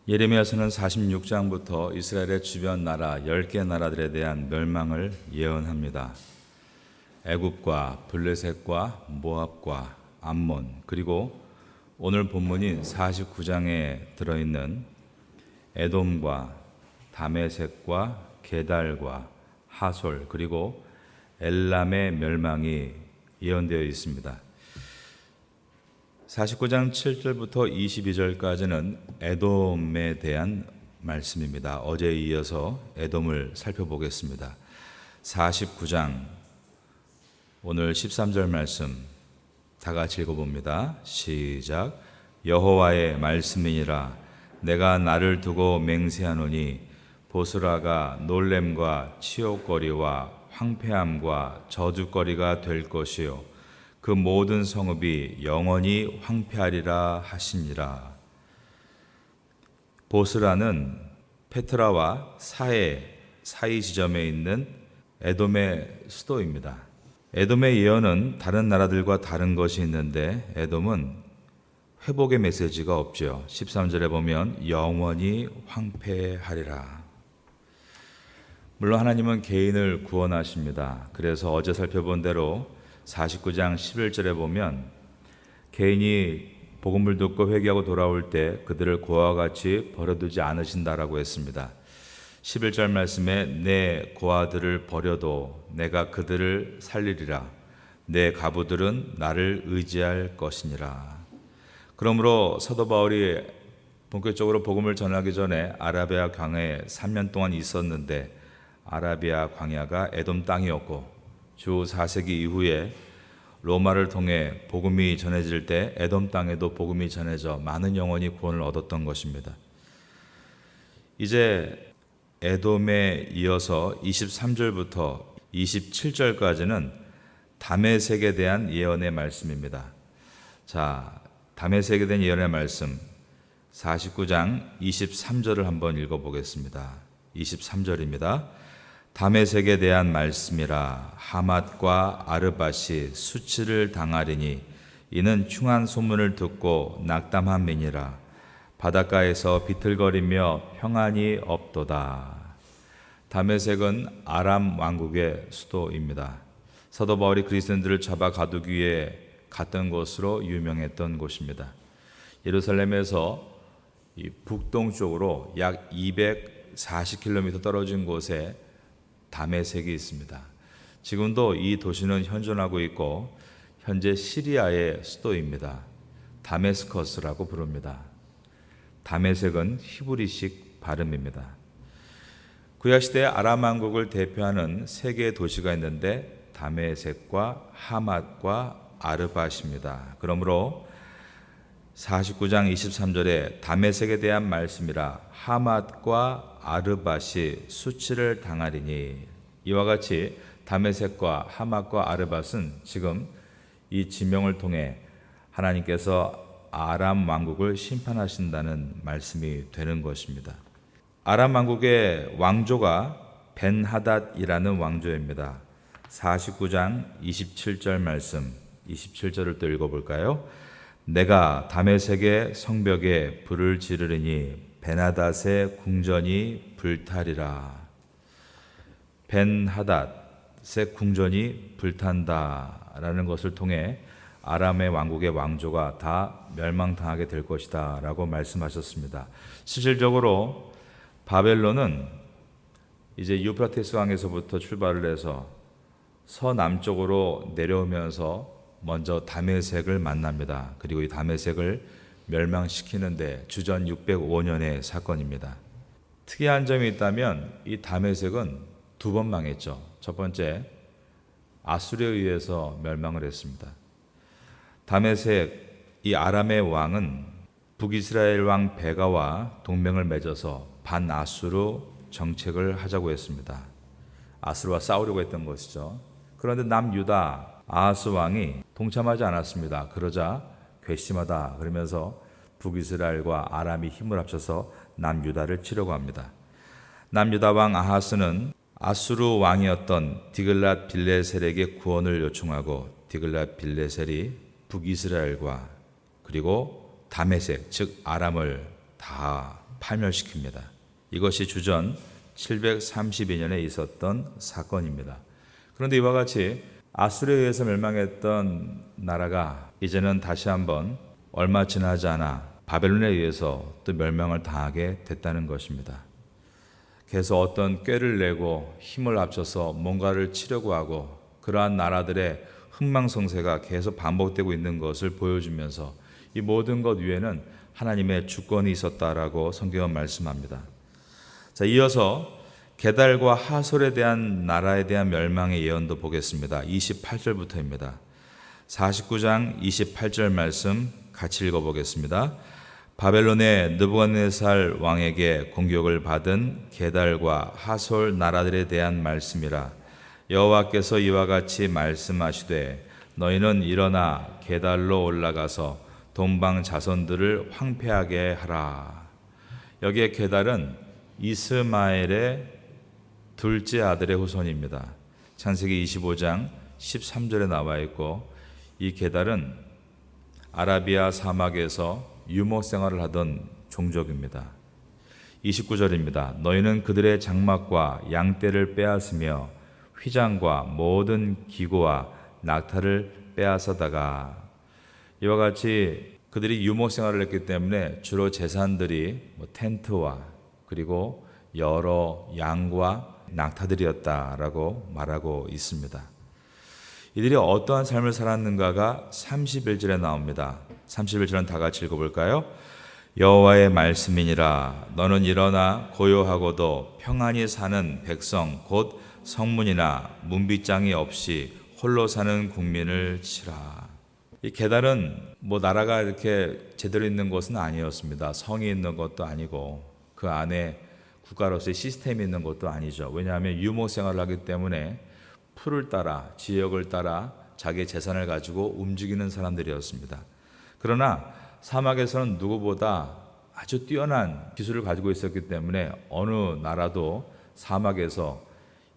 예레미야서는 46장부터 이스라엘의 주변 나라 10개 나라들에 대한 멸망을 예언합니다. 애굽과 블레셋과 모압과 암몬, 그리고 오늘 본문인 49장에 들어있는 에돔과 다메섹과 게달과 하솔, 그리고 엘람의 멸망이 예언되어 있습니다. 49장 7절부터 22절까지는 에돔에 대한 말씀입니다. 어제에 이어서 에돔을 살펴보겠습니다. 49장 오늘 13절 말씀 다 같이 읽어봅니다. 시작. 여호와의 말씀이니라. 내가 나를 두고 맹세하노니 보스라가 놀램과 치욕거리와 황폐함과 저주거리가 될 것이요 그 모든 성읍이 영원히 황폐하리라 하시니라. 보스라는 페트라와 사이 지점에 있는 에돔의 수도입니다. 에돔의 예언은 다른 나라들과 다른 것이 있는데 에돔은 회복의 메시지가 없죠. 13절에 보면 영원히 황폐하리라. 물론 하나님은 개인을 구원하십니다. 그래서 어제 살펴본 대로 49장 11절에 보면 개인이 복음을 듣고 회개하고 돌아올 때 그들을 고아와 같이 버려두지 않으신다라고 했습니다. 11절 말씀에 내 고아들을 버려도 내가 그들을 살리리라. 내 가부들은 나를 의지할 것이니라. 그러므로 사도 바울이 본격적으로 복음을 전하기 전에 아라비아 광야에 3년 동안 있었는데 아라비아 광야가 에돔 땅이었고 주 4세기 이후에 로마를 통해 복음이 전해질 때 에돔 땅에도 복음이 전해져 많은 영혼이 구원을 얻었던 것입니다. 이제 에돔에 이어서 23절부터 27절까지는 다메섹에 대한 예언의 말씀입니다. 자, 다메섹에 대한 예언의 말씀 49장 23절을 한번 읽어보겠습니다. 23절입니다. 다메섹에 대한 말씀이라. 하맛과 아르밧이 수치를 당하리니 이는 흉한 소문을 듣고 낙담함이니라. 바닷가에서 비틀거리며 평안이 없도다. 다메섹은 아람 왕국의 수도입니다. 사도 바울이 그리스도인들을 잡아 가두기 위해 갔던 곳으로 유명했던 곳입니다. 예루살렘에서 이 북동쪽으로 약 240km 떨어진 곳에 다메섹이 있습니다. 지금도 이 도시는 현존하고 있고 현재 시리아의 수도입니다. 다메스커스라고 부릅니다. 다메섹은 히브리식 발음입니다. 구약시대 아람 왕국을 대표하는 세 개의 도시가 있는데 다메섹과 하맛과 아르밧입니다. 그러므로 49장 23절에 다메섹에 대한 말씀이라. 하맛과 아르밧이 수치를 당하리니. 이와 같이 다메섹과 하맛과 아르밧은 지금 이 지명을 통해 하나님께서 아람 왕국을 심판하신다는 말씀이 되는 것입니다. 아람 왕국의 왕조가 벤하닷이라는 왕조입니다. 49장 27절 말씀 27절을 또 읽어볼까요? 내가 다메섹의 성벽에 불을 지르리니 벤하닷의 궁전이 불타리라. 벤하닷의 궁전이 불탄다라는 것을 통해 아람의 왕국의 왕조가 다 멸망당하게 될 것이다 라고 말씀하셨습니다. 실질적으로 바벨론은 이제 유프라테스 강에서부터 출발을 해서 서남쪽으로 내려오면서 먼저 다메섹을 만납니다. 그리고 이 다메섹을 멸망시키는데 주전 605년의 사건입니다. 특이한 점이 있다면 이 다메섹은 두 번 망했죠. 첫 번째, 아수르에 의해서 멸망을 했습니다. 다메섹, 이 아람의 왕은 북이스라엘 왕 베가와 동맹을 맺어서 반아수르 정책을 하자고 했습니다. 아수르와 싸우려고 했던 것이죠. 그런데 남유다 아하스 왕이 동참하지 않았습니다. 그러자 괘씸하다 그러면서 북이스라엘과 아람이 힘을 합쳐서 남유다를 치려고 합니다. 남유다 왕 아하스는 아수르 왕이었던 디글랏 빌레셀에게 구원을 요청하고 디글랏 빌레셀이 북이스라엘과 그리고 다메섹 즉 아람을 다 파멸시킵니다. 이것이 주전 732년에 있었던 사건입니다. 그런데 이와 같이 아수르에 의해서 멸망했던 나라가 이제는 다시 한번 얼마 지나지 않아 바벨론에 의해서 또 멸망을 당하게 됐다는 것입니다. 그래서 어떤 꾀를 내고 힘을 합쳐서 뭔가를 치려고 하고 그러한 나라들의 흥망성쇠가 계속 반복되고 있는 것을 보여주면서 이 모든 것 위에는 하나님의 주권이 있었다라고 성경은 말씀합니다. 자, 이어서 게달과 하솔에 대한 나라에 대한 멸망의 예언도 보겠습니다. 28절부터입니다. 49장 28절 말씀 같이 읽어보겠습니다. 바벨론의 느부갓네살 왕에게 공격을 받은 게달과 하솔 나라들에 대한 말씀이라. 여호와께서 이와 같이 말씀하시되 너희는 일어나 게달로 올라가서 동방 자손들을 황폐하게 하라. 여기에 게달은 이스마엘의 둘째 아들의 후손입니다. 창세기 25장 13절에 나와 있고 이 게달은 아라비아 사막에서 유목 생활을 하던 종족입니다. 29절입니다. 너희는 그들의 장막과 양떼를 빼앗으며 휘장과 모든 기구와 낙타를 빼앗아다가. 이와 같이 그들이 유목 생활을 했기 때문에 주로 재산들이 텐트와 그리고 여러 양과 낙타들이었다라고 말하고 있습니다. 이들이 어떠한 삶을 살았는가가 31절에 나옵니다. 31절은 다 같이 읽어볼까요? 여호와의 말씀이니라. 너는 일어나 고요하고도 평안히 사는 백성 곧 성문이나 문빗장이 없이 홀로 사는 국민을 치라. 이 게달은 나라가 이렇게 제대로 있는 곳은 아니었습니다. 성이 있는 것도 아니고 그 안에 국가로서의 시스템이 있는 것도 아니죠. 왜냐하면 유목 생활을 하기 때문에 풀을 따라 지역을 따라 자기의 재산을 가지고 움직이는 사람들이었습니다. 그러나 사막에서는 누구보다 아주 뛰어난 기술을 가지고 있었기 때문에 어느 나라도 사막에서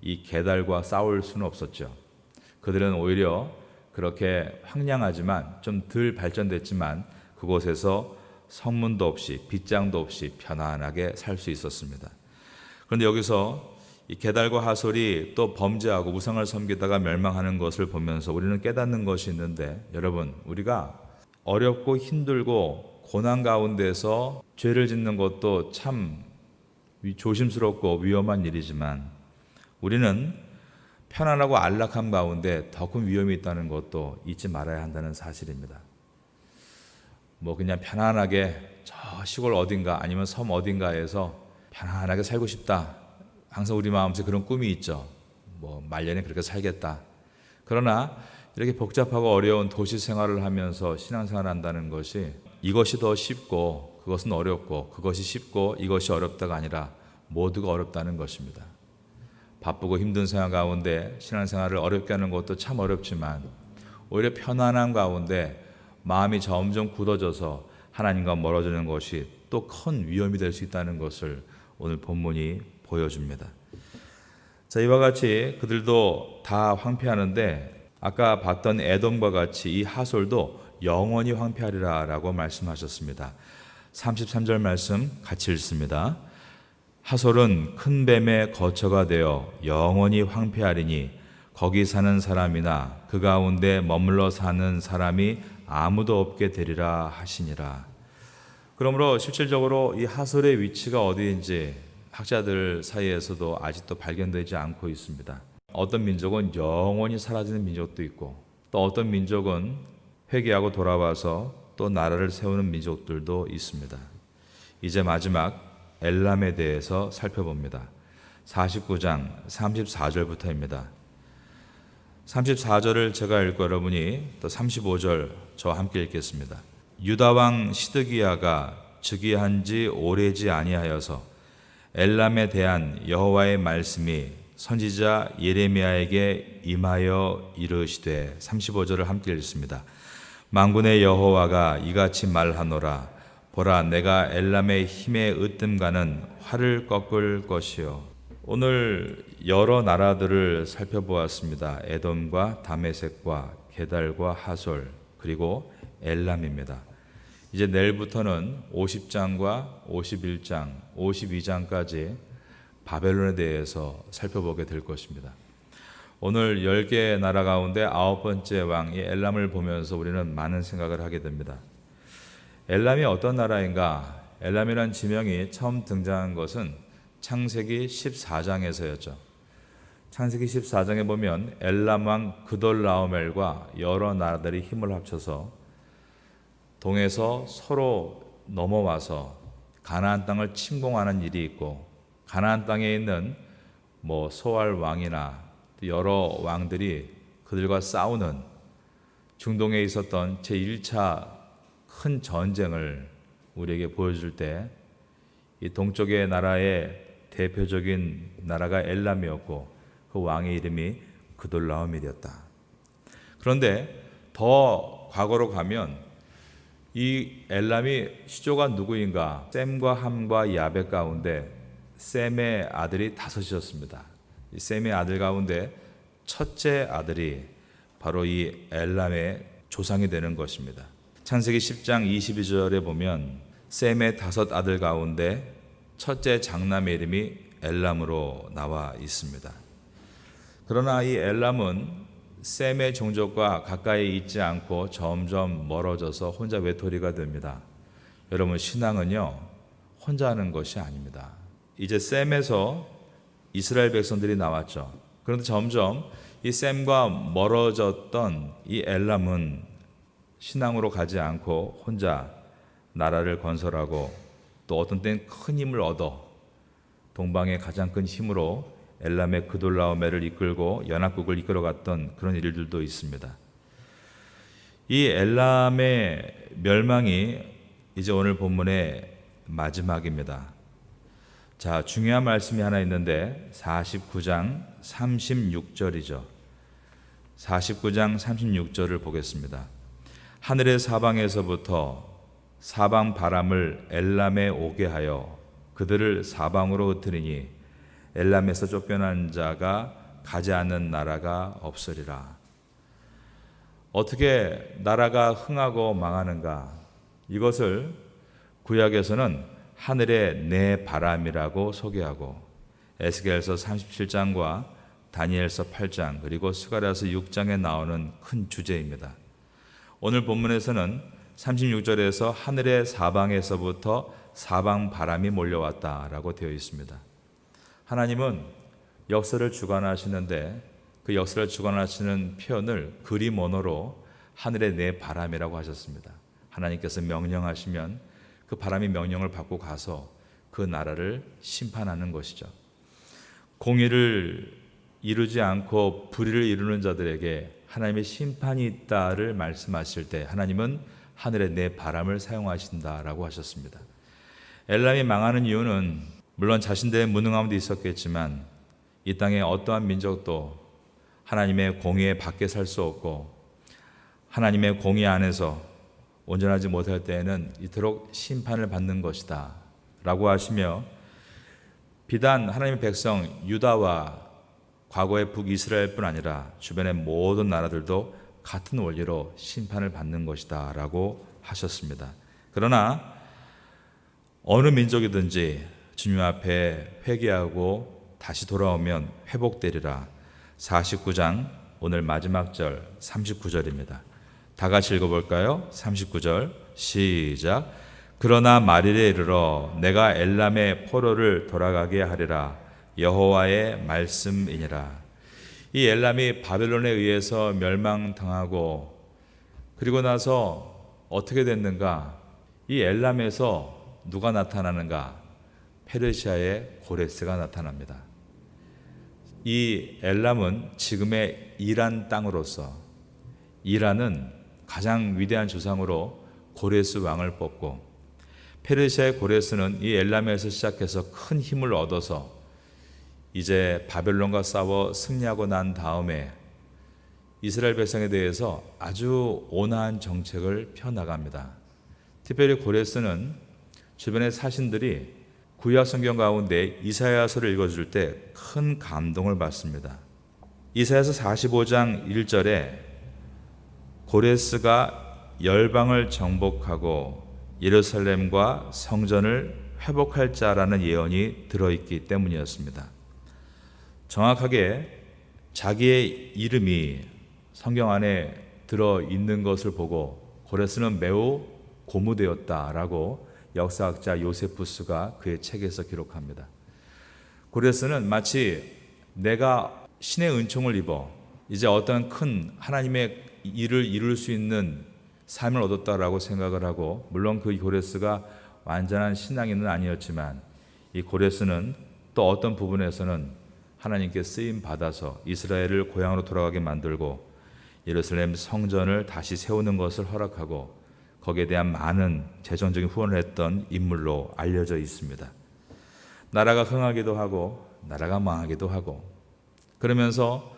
이 게달과 싸울 수는 없었죠. 그들은 오히려 그렇게 황량하지만 좀 덜 발전됐지만 그곳에서 성문도 없이 빗장도 없이 편안하게 살 수 있었습니다. 그런데 여기서 이 게달과 하솔이 또 범죄하고 우상을 섬기다가 멸망하는 것을 보면서 우리는 깨닫는 것이 있는데, 여러분, 우리가 어렵고 힘들고 고난 가운데서 죄를 짓는 것도 참 조심스럽고 위험한 일이지만 우리는 편안하고 안락함 가운데 더 큰 위험이 있다는 것도 잊지 말아야 한다는 사실입니다. 그냥 편안하게 저 시골 어딘가 아니면 섬 어딘가에서 편안하게 살고 싶다. 항상 우리 마음속에 그런 꿈이 있죠. 말년에 그렇게 살겠다. 그러나 이렇게 복잡하고 어려운 도시 생활을 하면서 신앙생활을 한다는 것이 이것이 더 쉽고 그것은 어렵고 그것이 쉽고 이것이 어렵다가 아니라 모두가 어렵다는 것입니다. 바쁘고 힘든 생활 가운데 신앙생활을 어렵게 하는 것도 참 어렵지만 오히려 편안한 가운데 마음이 점점 굳어져서 하나님과 멀어지는 것이 또 큰 위험이 될 수 있다는 것을 오늘 본문이 보여줍니다. 자, 이와 같이 그들도 다 황폐하는데 아까 봤던 에돔과 같이 이 하솔도 영원히 황폐하리라 라고 말씀하셨습니다. 33절 말씀 같이 읽습니다. 하솔은 큰 뱀의 거처가 되어 영원히 황폐하리니 거기 사는 사람이나 그 가운데 머물러 사는 사람이 아무도 없게 되리라 하시니라. 그러므로 실질적으로 이 하솔의 위치가 어디인지 학자들 사이에서도 아직도 발견되지 않고 있습니다. 어떤 민족은 영원히 사라지는 민족도 있고 또 어떤 민족은 회개하고 돌아와서 또 나라를 세우는 민족들도 있습니다. 이제 마지막 엘람에 대해서 살펴봅니다. 49장 34절부터입니다. 34절을 제가 읽고 여러분이 또 35절 저와 함께 읽겠습니다. 유다왕 시드기야가 즉위한 지 오래지 아니하여서 엘람에 대한 여호와의 말씀이 선지자 예레미야에게 임하여 이르시되. 35절을 함께 읽습니다. 만군의 여호와가 이같이 말하노라. 보라, 내가 엘람의 힘에 으뜸가는 활을 꺾을 것이요. 오늘 여러 나라들을 살펴보았습니다. 에돔과 다메섹과 게달과 하솔 그리고 엘람입니다. 이제 내일부터는 50장과 51장, 52장까지 바벨론에 대해서 살펴보게 될 것입니다. 오늘 10개의 나라 가운데 9번째 왕 이 엘람을 보면서 우리는 많은 생각을 하게 됩니다. 엘람이 어떤 나라인가? 엘람이란 지명이 처음 등장한 것은 창세기 14장에서였죠. 창세기 14장에 보면 엘람 왕 그돌라오멜과 여러 나라들이 힘을 합쳐서 동에서 서로 넘어와서 가나안 땅을 침공하는 일이 있고, 가나안 땅에 있는 소알 왕이나 여러 왕들이 그들과 싸우는 중동에 있었던 제1차 큰 전쟁을 우리에게 보여줄 때, 이 동쪽의 나라의 대표적인 나라가 엘람이었고 그 왕의 이름이 그돌라오멜이었다. 그런데 더 과거로 가면 이 엘람이 시조가 누구인가? 셈과 함과 야벳 가운데 셈의 아들이 5이었습니다. 이 셈의 아들 가운데 첫째 아들이 바로 이 엘람의 조상이 되는 것입니다. 창세기 10장 22절에 보면 셈의 5 아들 가운데 첫째 장남의 이름이 엘람으로 나와 있습니다. 그러나 이 엘람은 셈의 종족과 가까이 있지 않고 점점 멀어져서 혼자 외톨이가 됩니다. 여러분, 신앙은요, 혼자 하는 것이 아닙니다. 이제 셈에서 이스라엘 백성들이 나왔죠. 그런데 점점 이 셈과 멀어졌던 이 엘람은 신앙으로 가지 않고 혼자 나라를 건설하고 또 어떤 때는 큰 힘을 얻어 동방의 가장 큰 힘으로 엘람의 그돌라오멜을 이끌고 연합국을 이끌어갔던 그런 일들도 있습니다. 이 엘람의 멸망이 이제 오늘 본문의 마지막입니다. 자, 중요한 말씀이 하나 있는데 49장 36절이죠. 49장 36절을 보겠습니다. 하늘의 사방에서부터 사방 바람을 엘람에 오게 하여 그들을 사방으로 흩으리니 엘람에서 쫓겨난 자가 가지 않는 나라가 없으리라. 어떻게 나라가 흥하고 망하는가? 이것을 구약에서는 하늘의 내 바람이라고 소개하고 에스겔서 37장과 다니엘서 8장 그리고 스가랴서 6장에 나오는 큰 주제입니다. 오늘 본문에서는 36절에서 하늘의 사방에서부터 사방 바람이 몰려왔다라고 되어 있습니다. 하나님은 역사를 주관하시는데 그 역사를 주관하시는 표현을 그림 언어로 하늘의 내 바람이라고 하셨습니다. 하나님께서 명령하시면 그 바람이 명령을 받고 가서 그 나라를 심판하는 것이죠. 공의를 이루지 않고 불의를 이루는 자들에게 하나님의 심판이 있다를 말씀하실 때 하나님은 하늘의 내 바람을 사용하신다라고 하셨습니다. 엘람이 망하는 이유는 물론 자신들의 무능함도 있었겠지만 이 땅의 어떠한 민족도 하나님의 공의에 밖에 살 수 없고 하나님의 공의 안에서 온전하지 못할 때에는 이토록 심판을 받는 것이다 라고 하시며, 비단 하나님의 백성 유다와 과거의 북이스라엘뿐 아니라 주변의 모든 나라들도 같은 원리로 심판을 받는 것이다 라고 하셨습니다. 그러나 어느 민족이든지 주님 앞에 회개하고 다시 돌아오면 회복되리라. 49장 오늘 마지막 절 39절입니다. 다 같이 읽어볼까요? 39절 시작. 그러나 말일에 이르러 내가 엘람의 포로를 돌아가게 하리라. 여호와의 말씀이니라. 이 엘람이 바벨론에 의해서 멸망당하고 그리고 나서 어떻게 됐는가? 이 엘람에서 누가 나타나는가? 페르시아의 고레스가 나타납니다. 이 엘람은 지금의 이란 땅으로서 이란은 가장 위대한 조상으로 고레스 왕을 뽑고 페르시아의 고레스는 이 엘람에서 시작해서 큰 힘을 얻어서 이제 바벨론과 싸워 승리하고 난 다음에 이스라엘 백성에 대해서 아주 온화한 정책을 펴나갑니다. 특별히 고레스는 주변의 사신들이 구약 성경 가운데 이사야서를 읽어줄 때 큰 감동을 받습니다. 이사야서 45장 1절에 고레스가 열방을 정복하고 예루살렘과 성전을 회복할 자라는 예언이 들어있기 때문이었습니다. 정확하게 자기의 이름이 성경 안에 들어있는 것을 보고 고레스는 매우 고무되었다라고 역사학자 요세푸스가 그의 책에서 기록합니다. 고레스는 마치 내가 신의 은총을 입어 이제 어떤 큰 하나님의 일을 이룰 수 있는 삶을 얻었다라고 생각을 하고, 물론 그 고레스가 완전한 신앙인은 아니었지만 이 고레스는 또 어떤 부분에서는 하나님께 쓰임 받아서 이스라엘을 고향으로 돌아가게 만들고 예루살렘 성전을 다시 세우는 것을 허락하고 거기에 대한 많은 재정적인 후원을 했던 인물로 알려져 있습니다. 나라가 흥하기도 하고 나라가 망하기도 하고, 그러면서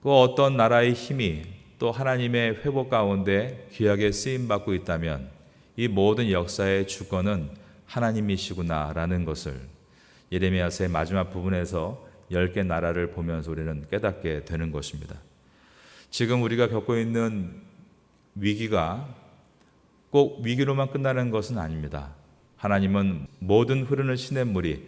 그 어떤 나라의 힘이 또 하나님의 회복 가운데 귀하게 쓰임받고 있다면 이 모든 역사의 주권은 하나님이시구나라는 것을 예레미야서의 마지막 부분에서 10개 나라를 보면서 우리는 깨닫게 되는 것입니다. 지금 우리가 겪고 있는 위기가 꼭 위기로만 끝나는 것은 아닙니다. 하나님은 모든 흐르는 시냇물이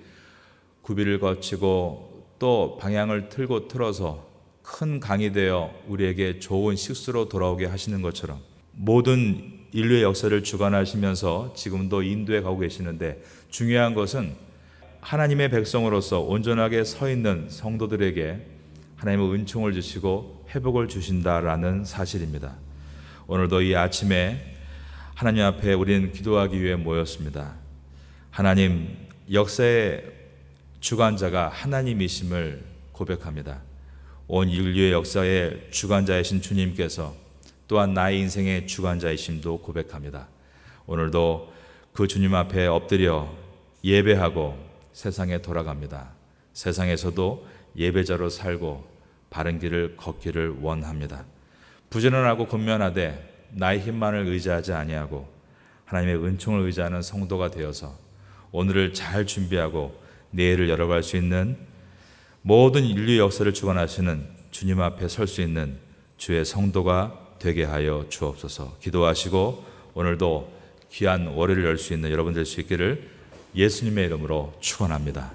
구비를 거치고 또 방향을 틀어서 큰 강이 되어 우리에게 좋은 식수로 돌아오게 하시는 것처럼 모든 인류의 역사를 주관하시면서 지금도 인도에 가고 계시는데, 중요한 것은 하나님의 백성으로서 온전하게 서 있는 성도들에게 하나님의 은총을 주시고 회복을 주신다라는 사실입니다. 오늘도 이 아침에 하나님 앞에 우리는 기도하기 위해 모였습니다. 하나님, 역사의 주관자가 하나님이심을 고백합니다. 온 인류의 역사의 주관자이신 주님께서 또한 나의 인생의 주관자이심도 고백합니다. 오늘도 그 주님 앞에 엎드려 예배하고 세상에 돌아갑니다. 세상에서도 예배자로 살고 바른 길을 걷기를 원합니다. 부지런하고 근면하되 나의 힘만을 의지하지 아니하고 하나님의 은총을 의지하는 성도가 되어서 오늘을 잘 준비하고 내일을 열어갈 수 있는, 모든 인류 역사를 주관하시는 주님 앞에 설 수 있는 주의 성도가 되게 하여 주옵소서. 기도하시고 오늘도 귀한 월요일을 열 수 있는 여러분 될 수 있기를 예수님의 이름으로 축원합니다.